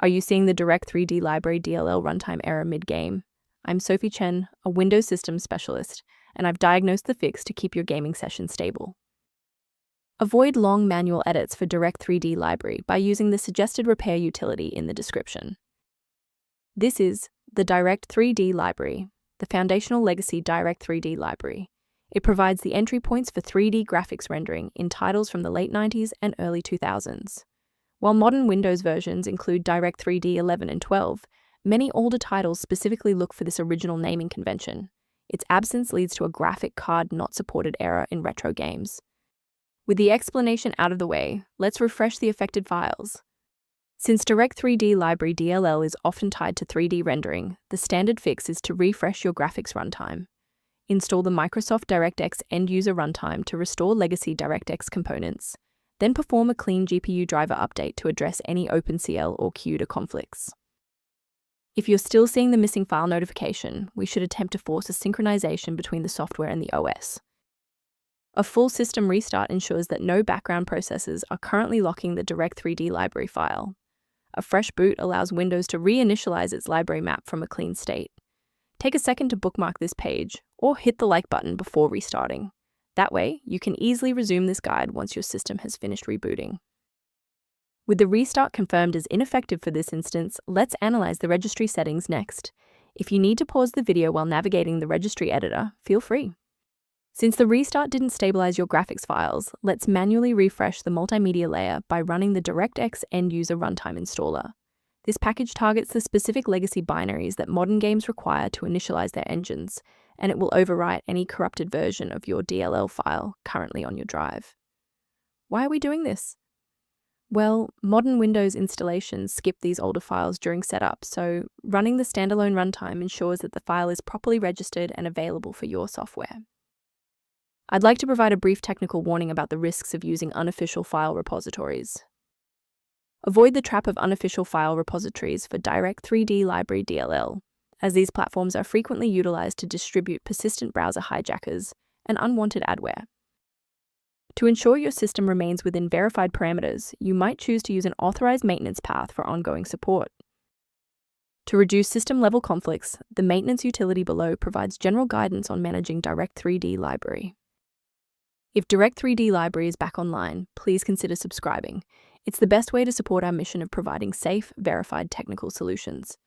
Are you seeing the Direct3D Library DLL runtime error mid-game? I'm Sophie Chen, a Windows Systems Specialist, and I've diagnosed the fix to keep your gaming session stable. Avoid long manual edits for Direct3D Library by using the suggested repair utility in the description. This is the Direct3D Library, the foundational legacy Direct3D Library. It provides the entry points for 3D graphics rendering in titles from the late 90s and early 2000s. While modern Windows versions include Direct3D 11 and 12, many older titles specifically look for this original naming convention. Its absence leads to a graphic card not supported error in retro games. With the explanation out of the way, let's refresh the affected files. Since Direct3D Library DLL is often tied to 3D rendering, the standard fix is to refresh your graphics runtime. Install the Microsoft DirectX end-user runtime to restore legacy DirectX components. Then perform a clean GPU driver update to address any OpenCL or CUDA conflicts. If you're still seeing the missing file notification, we should attempt to force a synchronization between the software and the OS. A full system restart ensures that no background processes are currently locking the Direct3D library file. A fresh boot allows Windows to reinitialize its library map from a clean state. Take a second to bookmark this page, or hit the like button before restarting. That way, you can easily resume this guide once your system has finished rebooting. With the restart confirmed as ineffective for this instance, let's analyze the registry settings next. If you need to pause the video while navigating the registry editor, feel free. Since the restart didn't stabilize your graphics files, let's manually refresh the multimedia layer by running the DirectX end-user runtime installer. This package targets the specific legacy binaries that modern games require to initialize their engines, and it will overwrite any corrupted version of your DLL file currently on your drive. Why are we doing this? Well, modern Windows installations skip these older files during setup, so running the standalone runtime ensures that the file is properly registered and available for your software. I'd like to provide a brief technical warning about the risks of using unofficial file repositories. Avoid the trap of unofficial file repositories for Direct3D Library DLL, as these platforms are frequently utilized to distribute persistent browser hijackers and unwanted adware. To ensure your system remains within verified parameters, you might choose to use an authorized maintenance path for ongoing support. To reduce system-level conflicts, the maintenance utility below provides general guidance on managing Direct3D Library. If Direct3D Library is back online, please consider subscribing. It's the best way to support our mission of providing safe, verified technical solutions.